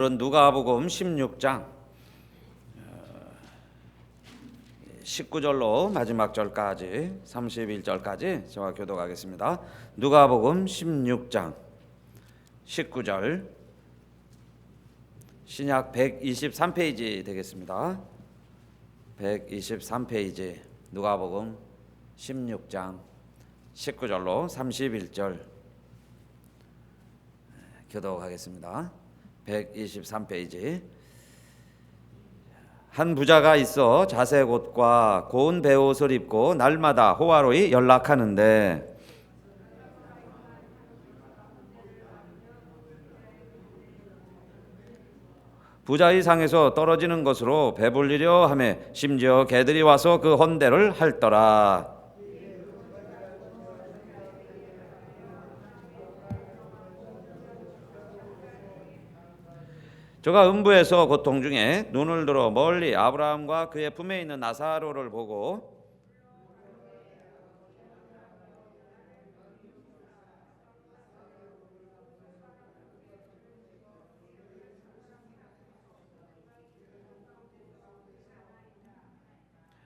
누가복음 16장 19절로 마지막 절까지 31절까지 저와 교독하겠습니다. 누가복음 16장 19절 신약 123페이지 되겠습니다. 123페이지 누가복음 16장 19절로 31절 교독하겠습니다. 123페이지. 한 부자가 있어 자색 옷과 고운 베옷을 입고 날마다 호화로이 연락하는데 부자의 상에서 떨어지는 것으로 배불리려 하며 심지어 개들이 와서 그 헌대를 핥더라. 저가 음부에서 고통 중에 눈을 들어 멀리 아브라함과 그의 품에 있는 나사로를 보고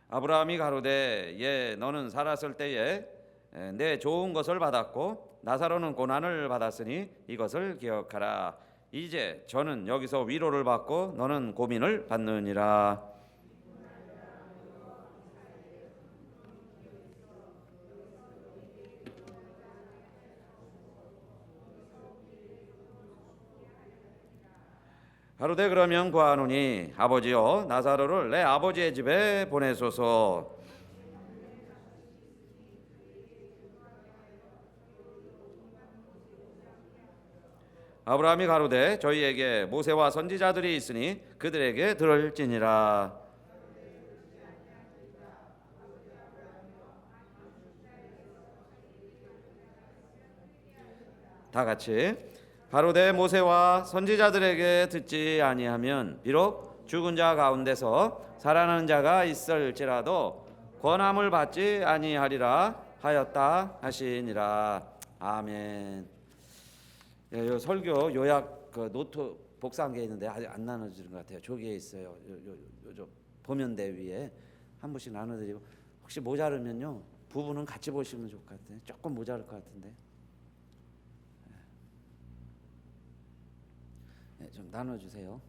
아브라함이 가로되 예 너는 살았을 때에 내 좋은 것을 받았고 나사로는 고난을 받았으니 이것을 기억하라. 이제 저는 여기서 위로를 받고 너는 고민을 받느니라. 가로되 그러면 구하노니 아버지여 나사로를 내 아버지의 집에 보내소서. 아브라함이 가로되 저희에게 모세와 선지자들이 있으니 그들에게 들을지니라. 다 같이 가로되 모세와 선지자들에게 듣지 아니하면 비록 죽은 자 가운데서 살아나는 자가 있을지라도 권함을 받지 아니하리라 하였다 하시니라. 아멘. 예, 요 설교 요약 그 노트 복사한 게 있는데 아직 안 나눠지는 것 같아요. 저기에 있어요. 요 보면대 위에 한 분씩 나눠드리고 혹시 모자르면요 부분은 같이 보시면 좋을 것 같아요. 조금 모자랄 것 같은데 네, 좀 나눠주세요.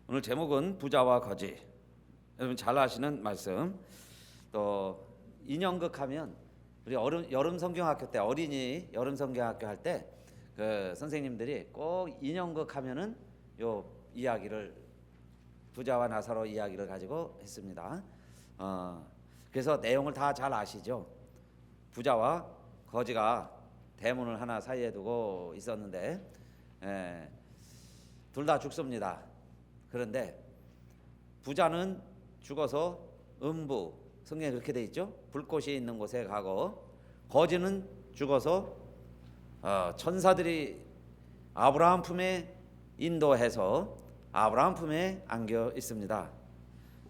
오늘 제목은 부자와 거지. 여러분 잘 아시는 말씀. 또 인형극 하면 우리 여름 성경학교 때 어린이 여름 성경학교 할 때 그 선생님들이 꼭 인형극 하면은 요 이야기를 부자와 나사로 이야기를 가지고 했습니다. 그래서 내용을 다 잘 아시죠? 부자와 거지가 대문을 하나 사이에 두고 있었는데 둘 다 죽습니다. 그런데 부자는 죽어서 음부 성경에 그렇게 돼 있죠. 불꽃이 있는 곳에 가고 거지는 죽어서 천사들이 아브라함 품에 인도해서 아브라함 품에 안겨 있습니다.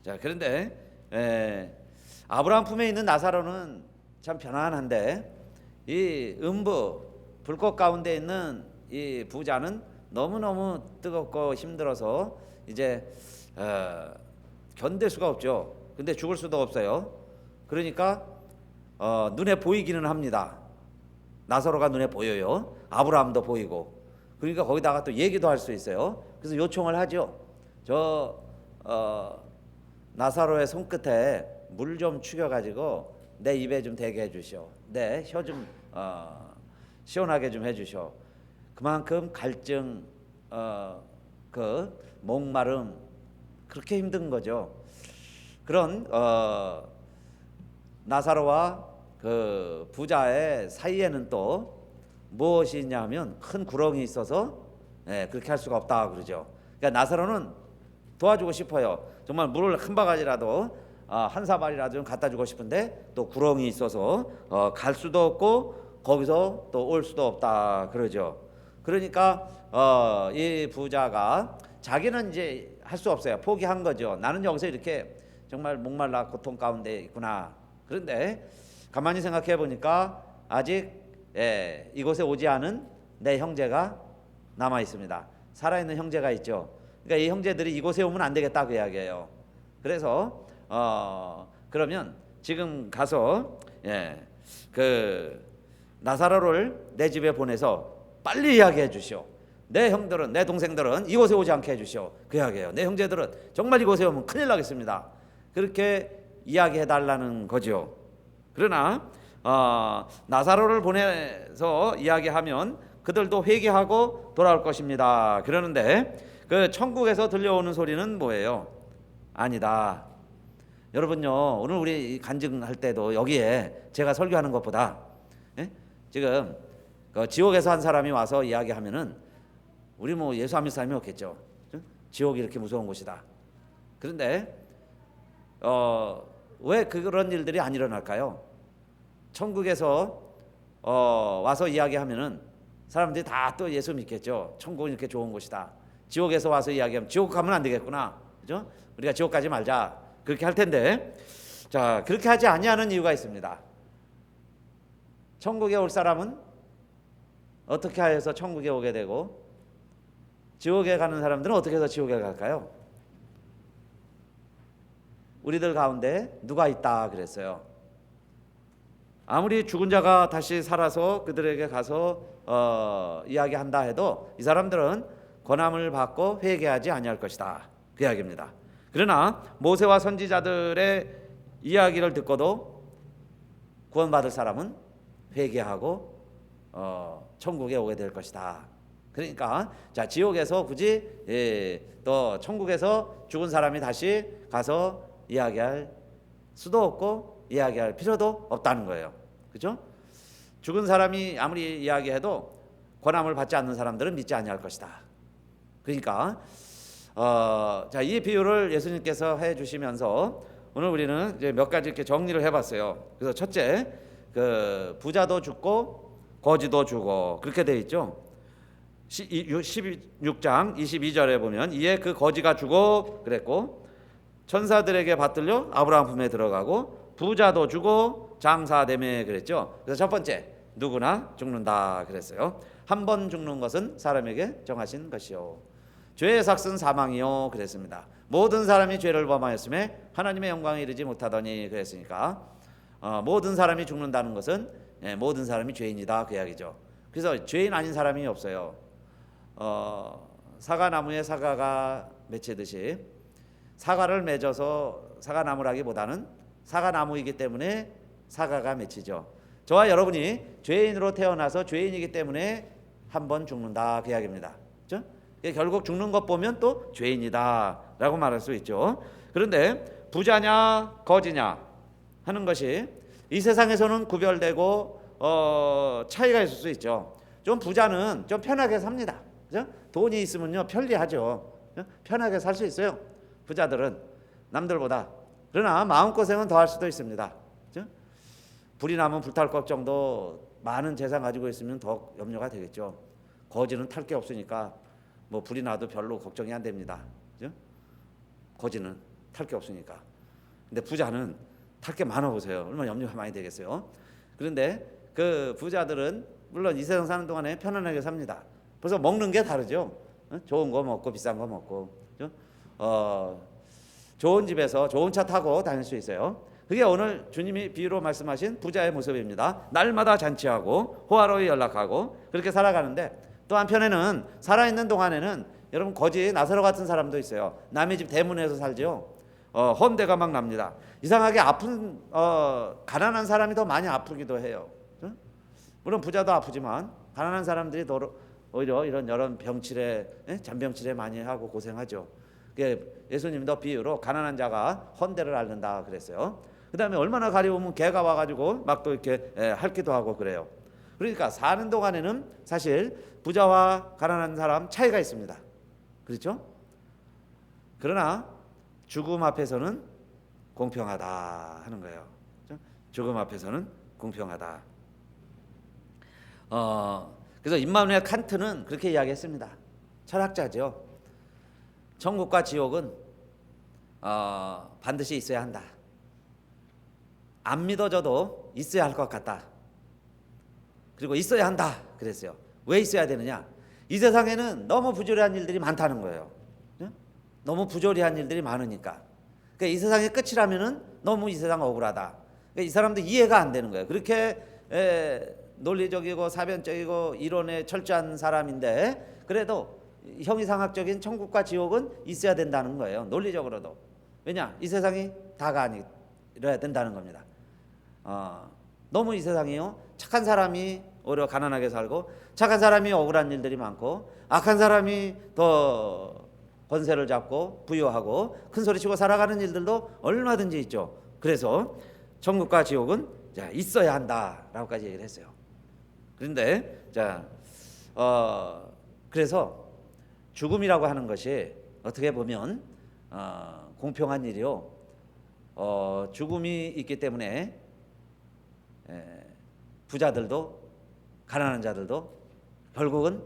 자 그런데 아브라함 품에 있는 나사로는 참 편안한데 이 음부 불꽃 가운데 있는 이 부자는 너무너무 뜨겁고 힘들어서 이제 견딜 수가 없죠. 근데 죽을 수도 없어요. 그러니까 눈에 보이기는 합니다. 나사로가 눈에 보여요. 아브라함도 보이고. 그러니까 거기다가 또 얘기도 할 수 있어요. 그래서 요청을 하죠. 저 나사로의 손끝에 물 좀 축여가지고 내 입에 좀 대게 해주시오. 내 혀 좀 시원하게 좀 해주시오. 그만큼 갈증, 그 목마름 그렇게 힘든 거죠. 그런 나사로와 그 부자의 사이에는 또 무엇이 있냐면 큰 구렁이 있어서 그렇게 할 수가 없다 그러죠. 그러니까 나사로는 도와주고 싶어요. 정말 물을 한 바가지라도 한 사발이라도 좀 갖다 주고 싶은데 또 구렁이 있어서 갈 수도 없고 거기서 또 올 수도 없다 그러죠. 그러니까 이 부자가 자기는 이제 할 수 없어요. 포기한 거죠. 나는 여기서 이렇게 정말 목말라 고통 가운데 있구나. 그런데 가만히 생각해 보니까 아직 이곳에 오지 않은 내 형제가 남아 있습니다. 살아있는 형제가 있죠. 그러니까 이 형제들이 이곳에 오면 안 되겠다 그 이야기예요. 그래서 그러면 지금 가서 그 나사로를 내 집에 보내서 빨리 이야기해 주시오. 내 형들은, 내 동생들은 이곳에 오지 않게 해주시오. 그 이야기예요. 내 형제들은 정말 이곳에 오면 큰일 나겠습니다. 그렇게 이야기해 달라는 거죠. 그러나 나사로를 보내서 이야기하면 그들도 회개하고 돌아올 것입니다. 그러는데 그 천국에서 들려오는 소리는 뭐예요? 아니다. 여러분요, 오늘 우리 간증할 때도 여기에 제가 설교하는 것보다 지금 그 지옥에서 한 사람이 와서 이야기하면은 우리 뭐 예수 안 믿는 사람이 없겠죠. 지옥이 이렇게 무서운 곳이다. 그런데 왜 그런 일들이 안 일어날까요? 천국에서 와서 이야기하면은 사람들이 다 또 예수 믿겠죠. 천국은 이렇게 좋은 곳이다. 지옥에서 와서 이야기하면 지옥 가면 안 되겠구나. 그죠? 우리가 지옥 가지 말자. 그렇게 할 텐데, 자, 그렇게 하지 아니하는 이유가 있습니다. 천국에 올 사람은 어떻게 하여서 천국에 오게 되고 지옥에 가는 사람들은 어떻게 해서 지옥에 갈까요? 우리들 가운데 누가 있다 그랬어요. 아무리 죽은 자가 다시 살아서 그들에게 가서 이야기한다 해도 이 사람들은 권함을 받고 회개하지 아니할 것이다. 그 이야기입니다. 그러나 모세와 선지자들의 이야기를 듣고도 구원받을 사람은 회개하고 천국에 오게 될 것이다. 그러니까 자, 지옥에서 굳이 또 천국에서 죽은 사람이 다시 가서 이야기할 수도 없고 이야기할 필요도 없다는 거예요. 그렇죠? 죽은 사람이 아무리 이야기해도 권함을 받지 않는 사람들은 믿지 아니할 것이다. 그러니까 자, 이 비유를 예수님께서 해주시면서 오늘 우리는 이제 몇 가지 이렇게 정리를 해봤어요. 그래서 첫째, 그 부자도 죽고 거지도 죽어 그렇게 돼 있죠. 16장 22절에 보면 이에 그 거지가 죽어 그랬고 천사들에게 받들려 아브라함 품에 들어가고 부자도 죽어 장사되매 그랬죠. 그래서 첫 번째, 누구나 죽는다 그랬어요. 한 번 죽는 것은 사람에게 정하신 것이요 죄의 삭은 사망이요 그랬습니다. 모든 사람이 죄를 범하였음에 하나님의 영광에 이르지 못하더니 그랬으니까 모든 사람이 죽는다는 것은 모든 사람이 죄인이다 그 이야기죠. 그래서 죄인 아닌 사람이 없어요. 사과나무에 사과가 맺히듯이 사과를 맺어서 사과나무라기보다는 사과나무이기 때문에 사과가 맺히죠. 저와 여러분이 죄인으로 태어나서 죄인이기 때문에 한 번 죽는다 그 이야기입니다. 그렇죠? 결국 죽는 것 보면 또 죄인이다라고 말할 수 있죠. 그런데 부자냐 거지냐 하는 것이 이 세상에서는 구별되고 차이가 있을 수 있죠. 좀 부자는 좀 편하게 삽니다. 그죠? 돈이 있으면요 편리하죠. 편하게 살 수 있어요. 부자들은 남들보다. 그러나 마음고생은 더 할 수도 있습니다. 그죠? 불이 나면 불탈 것 정도 많은 재산 가지고 있으면 더 염려가 되겠죠. 거지는 탈 게 없으니까 뭐 불이 나도 별로 걱정이 안 됩니다. 그죠? 거지는 탈 게 없으니까. 근데 부자는 탈 게 많아 보세요. 얼마나 염려가 많이 되겠어요. 그런데 그 부자들은 물론 이 세상 사는 동안에 편안하게 삽니다. 벌써 먹는 게 다르죠. 좋은 거 먹고 비싼 거 먹고, 그죠? 좋은 집에서 좋은 차 타고 다닐 수 있어요. 그게 오늘 주님이 비유로 말씀하신 부자의 모습입니다. 날마다 잔치하고 호화로이 연락하고 그렇게 살아가는데 또 한편에는 살아있는 동안에는 여러분 거지 나사로 같은 사람도 있어요. 남의 집 대문에서 살죠. 헌대가 막 납니다. 이상하게 아픈 가난한 사람이 더 많이 아프기도 해요. 물론 부자도 아프지만 가난한 사람들이 더 오히려 이런 병치레 잔병치레 많이 하고 고생하죠. 예수님도 비유로 가난한 자가 헌대를 앓는다 그랬어요. 그 다음에 얼마나 가려우면 개가 와가지고 막 또 이렇게 핥기도 하고 그래요. 그러니까 사는 동안에는 사실 부자와 가난한 사람 차이가 있습니다. 그렇죠? 그러나 죽음 앞에서는 공평하다 하는 거예요. 그렇죠? 죽음 앞에서는 공평하다. 그래서 임마누엘 칸트는 그렇게 이야기했습니다. 철학자죠. 천국과 지옥은 반드시 있어야 한다. 안 믿어져도 있어야 할 것 같다. 그리고 있어야 한다 그랬어요. 왜 있어야 되느냐? 이 세상에는 너무 부조리한 일들이 많다는 거예요. 너무 부조리한 일들이 많으니까. 그러니까 이 세상의 끝이라면은 너무 이 세상 억울하다. 그러니까 이 사람도 이해가 안 되는 거예요. 그렇게 논리적이고 사변적이고 이론에 철저한 사람인데 그래도 형이상학적인 천국과 지옥은 있어야 된다는 거예요. 논리적으로도. 왜냐? 이 세상이 다가 아니라 된다는 겁니다. 너무 이 세상이요 착한 사람이 오히려 가난하게 살고 착한 사람이 억울한 일들이 많고 악한 사람이 더 권세를 잡고 부유하고 큰 소리치고 살아가는 일들도 얼마든지 있죠. 그래서 천국과 지옥은 있어야 한다라고까지 얘기를 했어요. 그런데 그래서 죽음이라고 하는 것이 어떻게 보면 공평한 일이요. 죽음이 있기 때문에 부자들도 가난한 자들도 결국은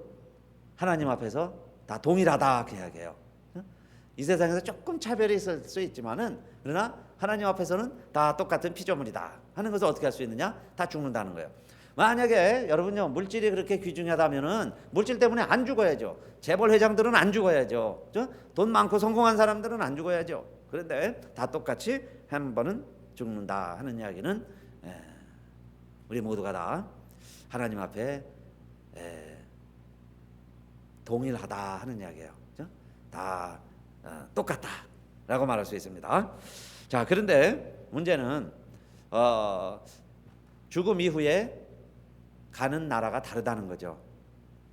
하나님 앞에서 다 동일하다 그 이야기예요. 이 세상에서 조금 차별이 있을 수 있지만은 그러나 하나님 앞에서는 다 똑같은 피조물이다 하는 것을 어떻게 할 수 있느냐? 다 죽는다는 거예요. 만약에 여러분요 물질이 그렇게 귀중하다면은 물질 때문에 안 죽어야죠. 재벌 회장들은 안 죽어야죠. 돈 많고 성공한 사람들은 안 죽어야죠. 그런데 다 똑같이 한 번은 죽는다 하는 이야기는 우리 모두가 다 하나님 앞에 동일하다 하는 이야기예요. 다 똑같다라고 말할 수 있습니다. 자, 그런데 문제는 죽음 이후에 가는 나라가 다르다는 거죠.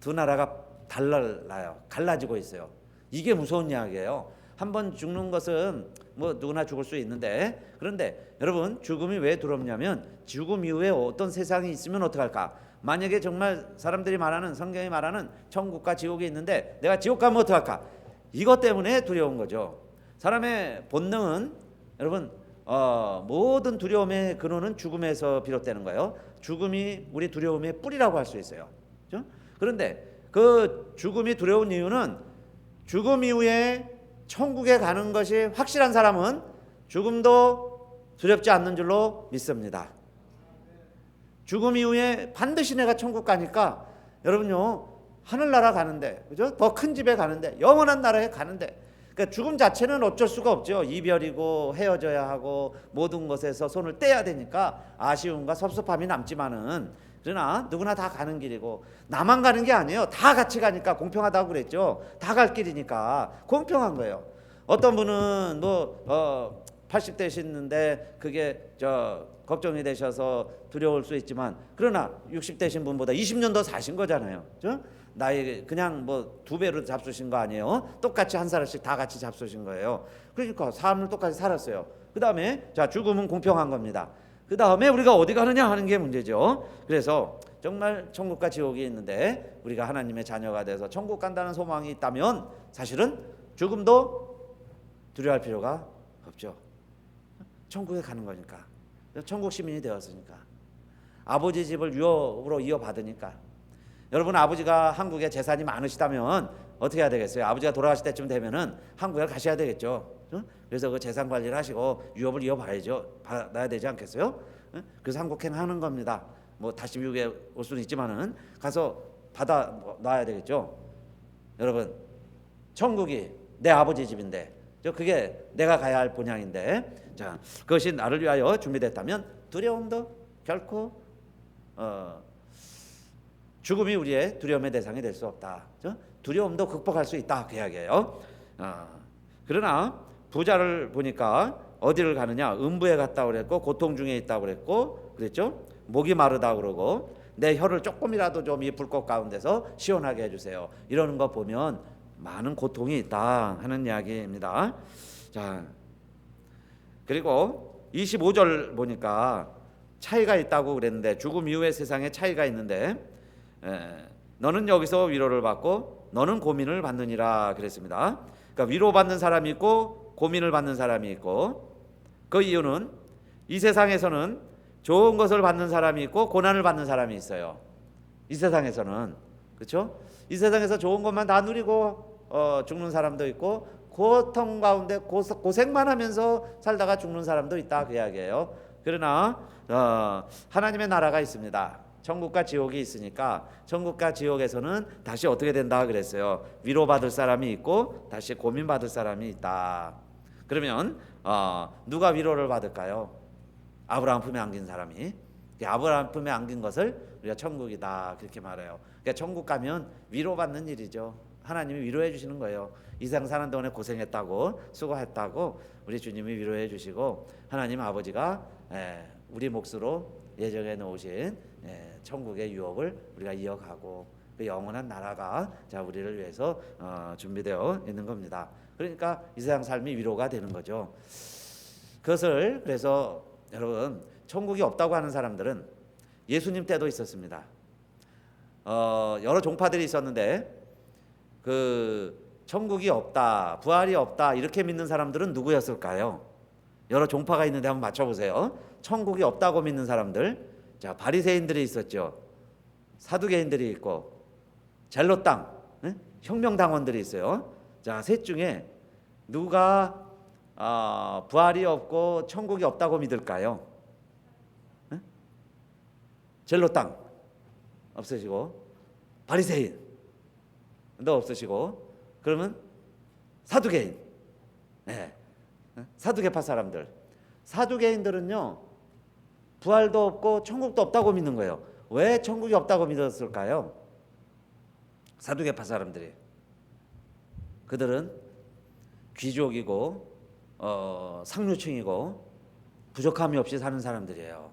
두 나라가 달라요. 갈라지고 있어요. 이게 무서운 이야기예요. 한 번 죽는 것은 뭐 누구나 죽을 수 있는데 그런데 여러분 죽음이 왜 두렵냐면 죽음 이후에 어떤 세상이 있으면 어떡할까? 만약에 정말 사람들이 말하는 성경이 말하는 천국과 지옥이 있는데 내가 지옥 가면 어떡할까? 이것 때문에 두려운 거죠. 사람의 본능은 여러분 모든 두려움의 근원은 죽음에서 비롯되는 거예요. 죽음이 우리 두려움의 뿌리라고 할 수 있어요. 그렇죠? 그런데 그 죽음이 두려운 이유는 죽음 이후에 천국에 가는 것이 확실한 사람은 죽음도 두렵지 않는 줄로 믿습니다. 죽음 이후에 반드시 내가 천국 가니까 여러분요 하늘나라 가는데 그죠? 더 큰 집에 가는데 영원한 나라에 가는데 그러니까 죽음 자체는 어쩔 수가 없죠. 이별이고 헤어져야 하고 모든 것에서 손을 떼야 되니까 아쉬움과 섭섭함이 남지만은 그러나 누구나 다 가는 길이고 나만 가는 게 아니에요. 다 같이 가니까 공평하다고 그랬죠. 다 갈 길이니까 공평한 거예요. 어떤 분은 80 되시는데 그게 걱정이 되셔서 두려울 수 있지만 그러나 60 되신 분보다 20년 더 사신 거잖아요. 그렇죠? 나이 그냥 뭐 2배로 잡수신 거 아니에요. 똑같이 한 살씩 다 같이 잡수신 거예요. 그러니까 삶을 똑같이 살았어요. 그 다음에 죽음은 공평한 겁니다. 그 다음에 우리가 어디 가느냐 하는 게 문제죠. 그래서 정말 천국과 지옥이 있는데 우리가 하나님의 자녀가 돼서 천국 간다는 소망이 있다면 사실은 죽음도 두려워할 필요가 없죠. 천국에 가는 거니까. 천국 시민이 되었으니까. 아버지 집을 유업으로 이어받으니까. 여러분 아버지가 한국에 재산이 많으시다면 어떻게 해야 되겠어요? 아버지가 돌아가실 때쯤 되면은 한국에 가셔야 되겠죠. 그래서 그 재산 관리를 하시고 유업을 이어봐야죠. 받아야 되지 않겠어요? 그래서 한국행 하는 겁니다. 뭐 다시 미국에 올 수는 있지만은 가서 받아 놔야 되겠죠. 여러분 천국이 내 아버지 집인데 그게 내가 가야 할 본향인데 그것이 나를 위하여 준비됐다면 두려움도 결코 죽음이 우리의 두려움의 대상이 될 수 없다. 두려움도 극복할 수 있다 그 이야기예요. 그러나 부자를 보니까 어디를 가느냐? 음부에 갔다 그랬고 고통 중에 있다 그랬고 그랬죠? 목이 마르다 그러고 내 혀를 조금이라도 좀 이 불꽃 가운데서 시원하게 해주세요. 이러는 거 보면 많은 고통이 있다 하는 이야기입니다. 자, 그리고 25절 보니까 차이가 있다고 그랬는데 죽음 이후의 세상에 차이가 있는데 너는 여기서 위로를 받고 너는 고민을 받느니라 그랬습니다. 그러니까 위로받는 사람이 있고 고민을 받는 사람이 있고 그 이유는 이 세상에서는 좋은 것을 받는 사람이 있고 고난을 받는 사람이 있어요. 이 세상에서는 그렇죠? 이 세상에서 좋은 것만 다 누리고 죽는 사람도 있고 고통 가운데 고생만 하면서 살다가 죽는 사람도 있다 그 이야기예요. 그러나 하나님의 나라가 있습니다. 천국과 지옥이 있으니까 천국과 지옥에서는 다시 어떻게 된다 그랬어요. 위로받을 사람이 있고 다시 고민받을 사람이 있다. 그러면 누가 위로를 받을까요? 아브라함 품에 안긴 사람이. 아브라함 품에 안긴 것을 우리가 천국이다 그렇게 말해요. 그러니까 천국 가면 위로받는 일이죠. 하나님이 위로해 주시는 거예요. 이 세상 사는 동안에 고생했다고 수고했다고 우리 주님이 위로해 주시고 하나님 아버지가 우리 몫으로 예정해 놓으신 천국의 유업을 우리가 이어가고 그 영원한 나라가 자 우리를 위해서 준비되어 있는 겁니다. 그러니까 이 세상 삶이 위로가 되는 거죠. 그것을 그래서 여러분 천국이 없다고 하는 사람들은 예수님 때도 있었습니다. 여러 종파들이 있었는데 그 천국이 없다, 부활이 없다 이렇게 믿는 사람들은 누구였을까요? 여러 종파가 있는데 한번 맞춰보세요. 천국이 없다고 믿는 사람들, 자 바리새인들이 있었죠. 사두개인들이 있고 젤로땅, 혁명당원들이 있어요. 자 셋 중에 누가 부활이 없고 천국이 없다고 믿을까요? 젤로땅 없으시고 바리새인 너 없으시고 그러면 사두개인, 사두개파 사람들. 사두개인들은요 부활도 없고 천국도 없다고 믿는 거예요. 왜 천국이 없다고 믿었을까요? 사두개파 사람들이. 그들은 귀족이고 상류층이고 부족함이 없이 사는 사람들이에요.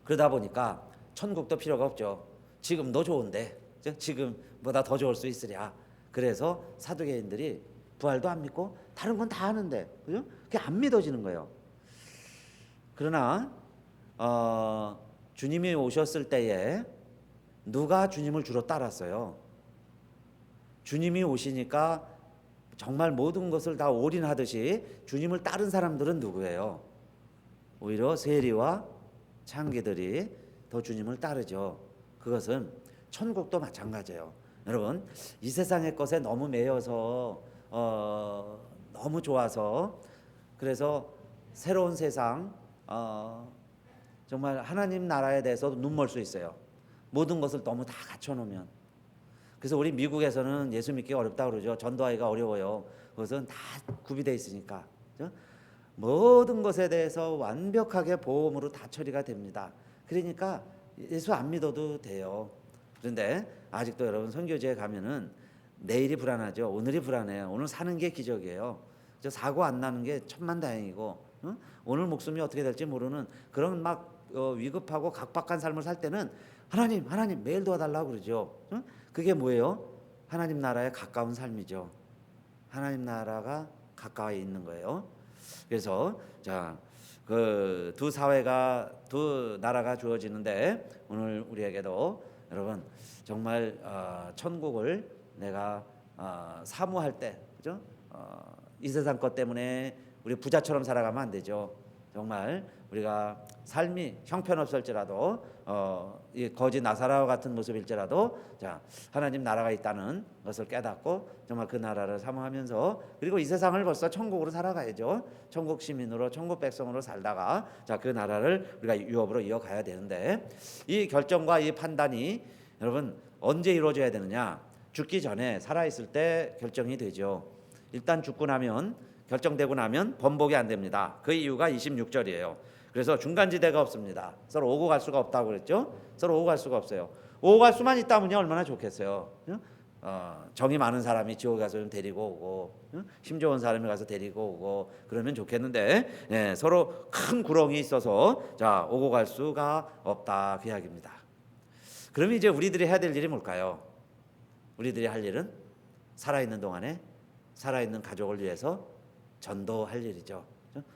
그러다 보니까 천국도 필요가 없죠. 지금도 좋은데 지금보다 더 좋을 수 있으랴. 그래서 사두개인들이 부활도 안 믿고 다른 건 다 하는데 그죠? 그게 안 믿어지는 거예요. 그러나 주님이 오셨을 때에 누가 주님을 주로 따랐어요? 주님이 오시니까 정말 모든 것을 다 올인하듯이 주님을 따른 사람들은 누구예요? 오히려 세리와 창기들이 더 주님을 따르죠. 그것은 천국도 마찬가지예요. 여러분 이 세상의 것에 너무 매여서 너무 좋아서 그래서 새로운 세상 정말 하나님 나라에 대해서 눈멀 수 있어요. 모든 것을 너무 다 갖춰놓으면. 그래서 우리 미국에서는 예수 믿기 어렵다 그러죠. 전도하기가 어려워요. 그것은 다 구비되어 있으니까. 그렇죠? 모든 것에 대해서 완벽하게 보험으로 다 처리가 됩니다. 그러니까 예수 안 믿어도 돼요. 그런데 아직도 여러분 선교지에 가면은 내일이 불안하죠. 오늘이 불안해요. 오늘 사는 게 기적이에요. 사고 안 나는 게 천만다행이고 오늘 목숨이 어떻게 될지 모르는 그런 막 위급하고 각박한 삶을 살 때는 하나님 매일 도와달라고 그러죠. 그게 뭐예요? 하나님 나라에 가까운 삶이죠. 하나님 나라가 가까이 있는 거예요. 그래서 자, 그 두 나라가 주어지는데 오늘 우리에게도 여러분 정말 천국을 내가 사모할 때, 그죠? 이 세상 것 때문에 우리 부자처럼 살아가면 안 되죠. 정말 우리가 삶이 형편없을지라도 이 거지 나사로와 같은 모습일지라도 자 하나님 나라가 있다는 것을 깨닫고 정말 그 나라를 사모하면서 그리고 이 세상을 벌써 천국으로 살아가야죠. 천국 시민으로 천국 백성으로 살다가 자 그 나라를 우리가 유업으로 이어가야 되는데 이 결정과 이 판단이 여러분 언제 이루어져야 되느냐? 죽기 전에 살아있을 때 결정이 되죠. 일단 죽고 나면 결정되고 나면 번복이 안 됩니다. 그 이유가 26절이에요. 그래서 중간지대가 없습니다. 서로 오고 갈 수가 없다고 그랬죠. 서로 오고 갈 수가 없어요. 오고 갈 수만 있다면요 얼마나 좋겠어요. 정이 많은 사람이 지옥에 가서 좀 데리고 오고 힘 좋은 사람이 가서 데리고 오고 그러면 좋겠는데 서로 큰 구렁이 있어서 자 오고 갈 수가 없다 그 이야기입니다. 그럼 이제 우리들이 해야 될 일이 뭘까요? 우리들이 할 일은 살아있는 동안에 살아있는 가족을 위해서 전도할 일이죠.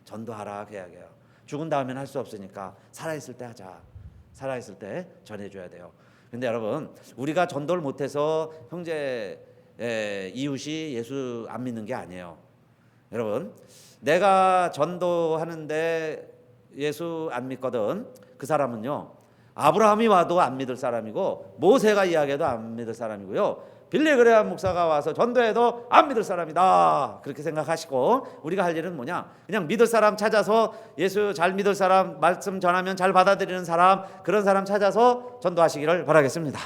전도하라 그 이야기예요. 죽은 다음에는 할 수 없으니까 살아있을 때 하자. 살아있을 때 전해줘야 돼요. 근데 여러분 우리가 전도를 못해서 형제 이웃이 예수 안 믿는 게 아니에요. 여러분 내가 전도하는데 예수 안 믿거든 그 사람은요 아브라함이 와도 안 믿을 사람이고 모세가 이야기해도 안 믿을 사람이고요. 빌리그레암 목사가 와서 전도해도 안 믿을 사람이다. 그렇게 생각하시고 우리가 할 일은 뭐냐? 그냥 믿을 사람 찾아서 예수 잘 믿을 사람, 말씀 전하면 잘 받아들이는 사람, 그런 사람 찾아서 전도하시기를 바라겠습니다.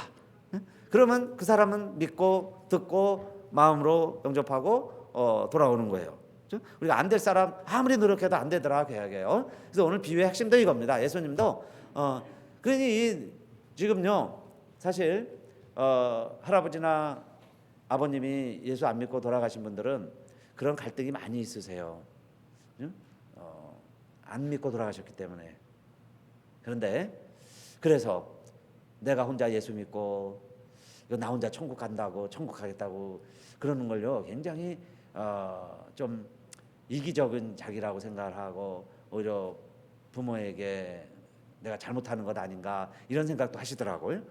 그러면 그 사람은 믿고 듣고 마음으로 영접하고 돌아오는 거예요. 우리가 안 될 사람 아무리 노력해도 안 되더라 그 이야기예요. 그래서 오늘 비유의 핵심도 이겁니다. 예수님도 그러니 지금요 사실 할아버지나 아버님이 예수 안 믿고 돌아가신 분들은 그런 갈등이 많이 있으세요. 안 믿고 돌아가셨기 때문에. 그런데 그래서 내가 혼자 예수 믿고 나 혼자 천국 간다고 천국 가겠다고 그러는 걸요 굉장히 좀 이기적인 자기라고 생각을 하고 오히려 부모에게 내가 잘못하는 것 아닌가 이런 생각도 하시더라고요.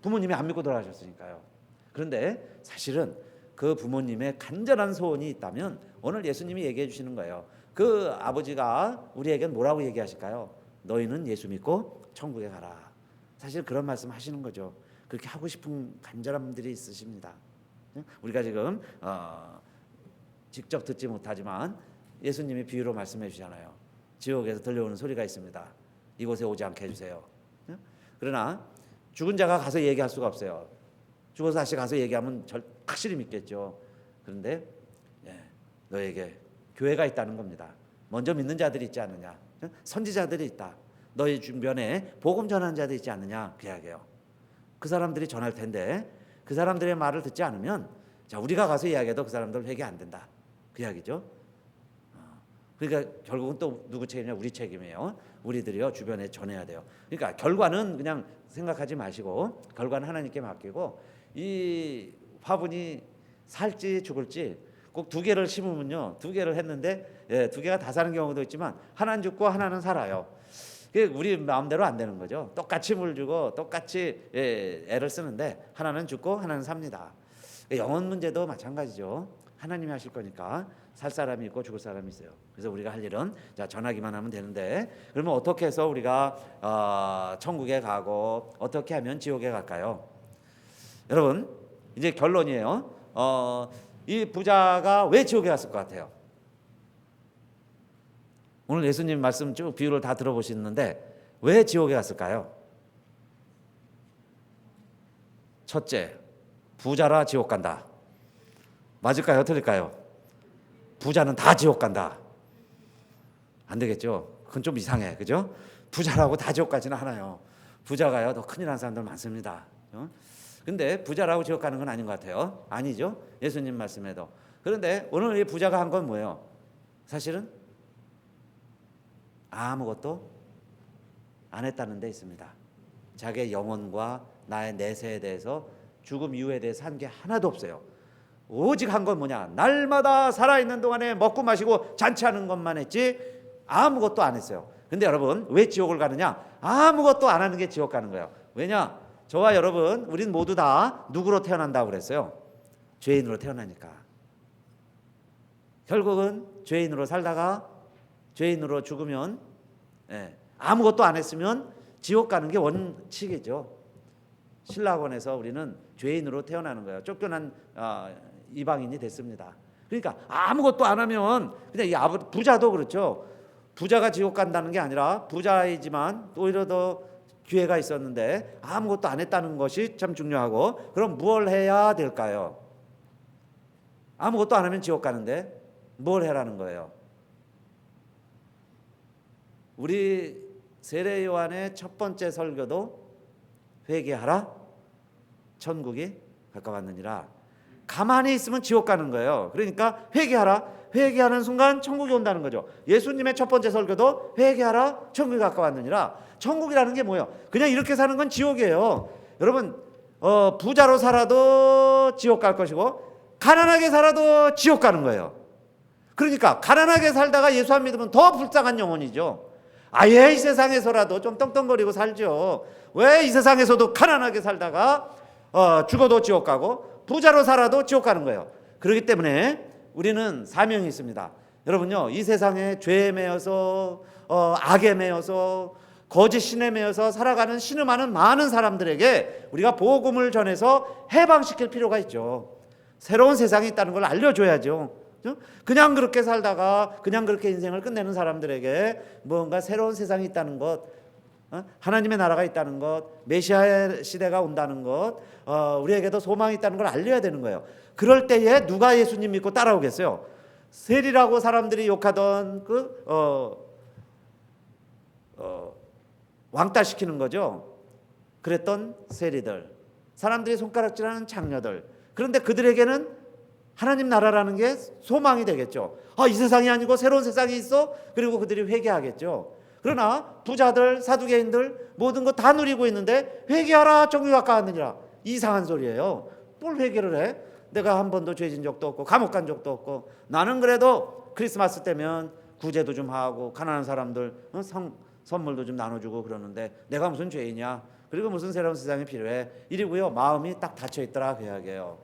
부모님이 안 믿고 돌아가셨으니까요. 그런데 사실은 그 부모님의 간절한 소원이 있다면 오늘 예수님이 얘기해 주시는 거예요. 그 아버지가 우리에겐 뭐라고 얘기하실까요? 너희는 예수 믿고 천국에 가라. 사실 그런 말씀 하시는 거죠. 그렇게 하고 싶은 간절한 분들이 있으십니다. 우리가 지금 직접 듣지 못하지만 예수님이 비유로 말씀해 주잖아요. 지옥에서 들려오는 소리가 있습니다. 이곳에 오지 않게 해주세요. 그러나 죽은 자가 가서 얘기할 수가 없어요. 죽어서 다시 가서 얘기하면 확실히 믿겠죠. 그런데 너에게 교회가 있다는 겁니다. 먼저 믿는 자들이 있지 않느냐. 선지자들이 있다. 너희 주변에 복음 전하는 자들이 있지 않느냐. 그 이야기예요. 그 사람들이 전할 텐데 그 사람들의 말을 듣지 않으면 자 우리가 가서 이야기해도 그 사람들 회개 안 된다. 그 이야기죠. 그러니까 결국은 또 누구 책임이냐? 우리 책임이에요. 우리들이요 주변에 전해야 돼요. 그러니까 결과는 그냥 생각하지 마시고 결과는 하나님께 맡기고 이 화분이 살지 죽을지 꼭 두 개를 심으면요 두 개를 했는데 두 개가 다 사는 경우도 있지만 하나는 죽고 하나는 살아요. 우리 마음대로 안 되는 거죠. 똑같이 물 주고 똑같이 애를 쓰는데 하나는 죽고 하나는 삽니다. 영혼 문제도 마찬가지죠. 하나님이 하실 거니까 살 사람이 있고 죽을 사람이 있어요. 그래서 우리가 할 일은 자 전하기만 하면 되는데 그러면 어떻게 해서 우리가 천국에 가고 어떻게 하면 지옥에 갈까요? 여러분 이제 결론이에요. 이 부자가 왜 지옥에 갔을 것 같아요? 오늘 예수님 말씀 쭉 비유를 다 들어보시는데 왜 지옥에 갔을까요? 첫째, 부자라 지옥 간다. 맞을까요? 틀릴까요? 부자는 다 지옥 간다. 안 되겠죠? 그건 좀 이상해. 그죠? 부자라고 다 지옥 가지는 않아요. 부자가요 더 큰일 난 사람들 많습니다. 근데 부자라고 지옥 가는 건 아닌 것 같아요. 아니죠? 예수님 말씀에도. 그런데 오늘 이 부자가 한 건 뭐예요? 사실은 아무것도 안 했다는 데 있습니다. 자기의 영혼과 나의 내세에 대해서 죽음 이후에 대해서 한 게 하나도 없어요. 오직 한 건 뭐냐? 날마다 살아있는 동안에 먹고 마시고 잔치하는 것만 했지 아무것도 안 했어요. 근데 여러분 왜 지옥을 가느냐? 아무것도 안 하는 게 지옥 가는 거예요. 왜냐? 저와 여러분 우린 모두 다 누구로 태어난다고 그랬어요? 죄인으로 태어나니까. 결국은 죄인으로 살다가 죄인으로 죽으면 아무것도 안 했으면 지옥 가는 게 원칙이죠. 신라원에서 우리는 죄인으로 태어나는 거예요. 쫓겨난 이방인이 됐습니다. 그러니까 아무것도 안 하면 그냥 이 부자도 그렇죠. 부자가 지옥 간다는 게 아니라 부자이지만 오히려 더 기회가 있었는데 아무것도 안 했다는 것이 참 중요하고 그럼 뭘 해야 될까요? 아무것도 안 하면 지옥 가는데 뭘 해라는 거예요? 우리 세례 요한의 첫 번째 설교도 회개하라 천국이 가까웠느니라. 가만히 있으면 지옥 가는 거예요. 그러니까 회개하라. 회개하는 순간 천국이 온다는 거죠. 예수님의 첫 번째 설교도 회개하라 천국이 가까웠느니라. 천국이라는 게 뭐예요? 그냥 이렇게 사는 건 지옥이에요. 여러분 부자로 살아도 지옥 갈 것이고 가난하게 살아도 지옥 가는 거예요. 그러니까 가난하게 살다가 예수 안 믿으면 더 불쌍한 영혼이죠. 아예 이 세상에서라도 좀 떵떵거리고 살죠. 왜 이 세상에서도 가난하게 살다가 죽어도 지옥 가고 부자로 살아도 지옥 가는 거예요. 그렇기 때문에 우리는 사명이 있습니다. 여러분요 이 세상에 죄에 매여서 악에 매여서 거짓 신에 매여서 살아가는 신음하는 많은 사람들에게 우리가 복음을 전해서 해방시킬 필요가 있죠. 새로운 세상이 있다는 걸 알려줘야죠. 그냥 그렇게 살다가 그냥 그렇게 인생을 끝내는 사람들에게 뭔가 새로운 세상이 있다는 것, 하나님의 나라가 있다는 것, 메시아의 시대가 온다는 것, 우리에게도 소망이 있다는 걸 알려야 되는 거예요. 그럴 때에 누가 예수님 믿고 따라오겠어요? 세리라고 사람들이 욕하던 왕따시키는 거죠. 그랬던 세리들, 사람들이 손가락질하는 장녀들. 그런데 그들에게는 하나님 나라라는 게 소망이 되겠죠. 이 세상이 아니고 새로운 세상이 있어? 그리고 그들이 회개하겠죠. 그러나 부자들, 사두개인들 모든 거 다 누리고 있는데 회개하라 정욕 가까웠느니라. 이상한 소리예요. 뭘 회개를 해? 내가 한 번도 죄진 적도 없고 감옥 간 적도 없고, 나는 그래도 크리스마스 때면 구제도 좀 하고 가난한 사람들 선물도 좀 나눠주고 그러는데 내가 무슨 죄이냐? 그리고 무슨 새로운 세상이 필요해? 이리고요, 마음이 딱 닫혀있더라 그 이야기예요.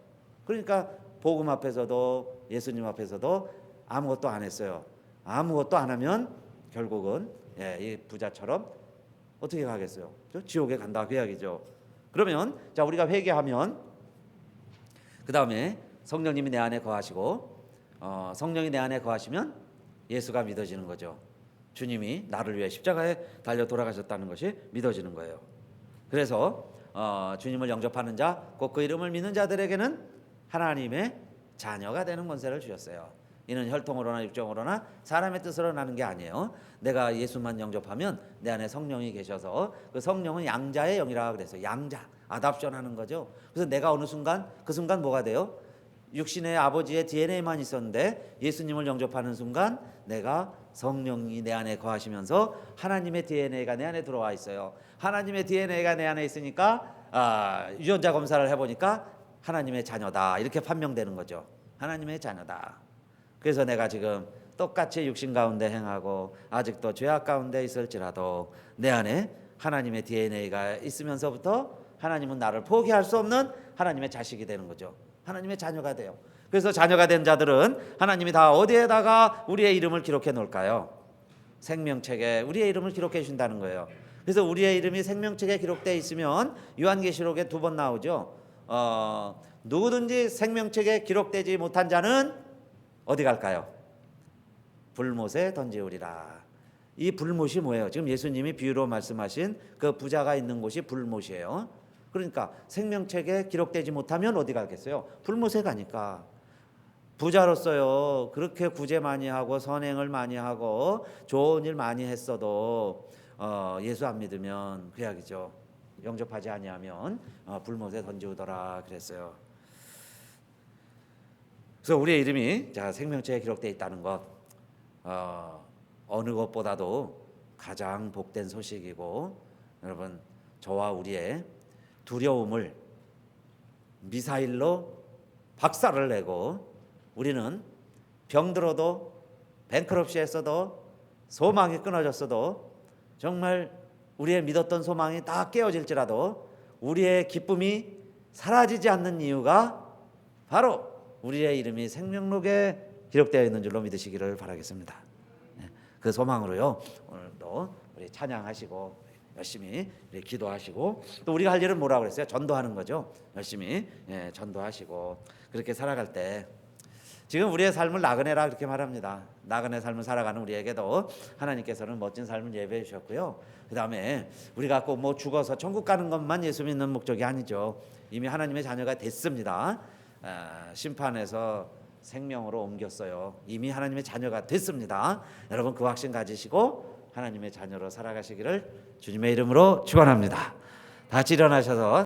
그러니까 복음 앞에서도 예수님 앞에서도 아무것도 안 했어요. 아무것도 안 하면 결국은 이 부자처럼 어떻게 가겠어요? 지옥에 간다 그 이야기죠. 그러면 자, 우리가 회개하면 그 다음에 성령님이 내 안에 거하시고, 성령이 내 안에 거하시면 예수가 믿어지는 거죠. 주님이 나를 위해 십자가에 달려 돌아가셨다는 것이 믿어지는 거예요. 그래서 주님을 영접하는 자, 곧 그 이름을 믿는 자들에게는 하나님의 자녀가 되는 권세를 주셨어요. 이는 혈통으로나 육정으로나 사람의 뜻으로 나는 게 아니에요. 내가 예수만 영접하면 내 안에 성령이 계셔서, 그 성령은 양자의 영이라 그랬어요. 양자, 아답션 하는 거죠. 그래서 내가 어느 순간, 그 순간 뭐가 돼요? 육신의 아버지의 DNA만 있었는데 예수님을 영접하는 순간 내가 성령이 내 안에 거하시면서 하나님의 DNA가 내 안에 들어와 있어요. 하나님의 DNA가 내 안에 있으니까 유전자 검사를 해보니까 하나님의 자녀다, 이렇게 판명되는 거죠. 하나님의 자녀다. 그래서 내가 지금 똑같이 육신 가운데 행하고 아직도 죄악 가운데 있을지라도 내 안에 하나님의 DNA가 있으면서부터 하나님은 나를 포기할 수 없는 하나님의 자식이 되는 거죠. 하나님의 자녀가 돼요. 그래서 자녀가 된 자들은 하나님이 다 어디에다가 우리의 이름을 기록해 놓을까요? 생명책에 우리의 이름을 기록해 주신다는 거예요. 그래서 우리의 이름이 생명책에 기록되어 있으면 요한계시록에 2번 나오죠. 누구든지 생명책에 기록되지 못한 자는 어디 갈까요? 불못에 던지우리라. 이 불못이 뭐예요? 지금 예수님이 비유로 말씀하신 그 부자가 있는 곳이 불못이에요. 그러니까 생명책에 기록되지 못하면 어디 가겠어요? 불못에 가니까. 부자로서요, 그렇게 구제 많이 하고 선행을 많이 하고 좋은 일 많이 했어도 예수 안 믿으면 그 이야기죠. 영접하지 아니하면 불못에 던지우더라 그랬어요. 그래서 우리의 이름이 자, 생명책에 기록되어 있다는 것, 어느 것보다도 가장 복된 소식이고, 여러분, 저와 우리의 두려움을 미사일로 박살을 내고, 우리는 병들어도 뱅크럽시 했어도 소망이 끊어졌어도 정말 우리의 믿었던 소망이 다 깨어질지라도 우리의 기쁨이 사라지지 않는 이유가 바로 우리의 이름이 생명록에 기록되어 있는 줄로 믿으시기를 바라겠습니다. 그 소망으로요, 오늘도 우리 찬양하시고 열심히 기도하시고, 또 우리가 할 일은 뭐라고 그랬어요? 전도하는 거죠. 열심히 전도하시고 그렇게 살아갈 때, 지금 우리의 삶을 나그네라 그렇게 말합니다. 나그네 삶을 살아가는 우리에게도 하나님께서는 멋진 삶을 예배해 주셨고요. 그 다음에 우리가 꼭 뭐 죽어서 천국 가는 것만 예수 믿는 목적이 아니죠. 이미 하나님의 자녀가 됐습니다. 심판에서 생명으로 옮겼어요. 이미 하나님의 자녀가 됐습니다. 여러분, 그 확신 가지시고 하나님의 자녀로 살아가시기를 주님의 이름으로 축원합니다. 다 같이 일어나셔서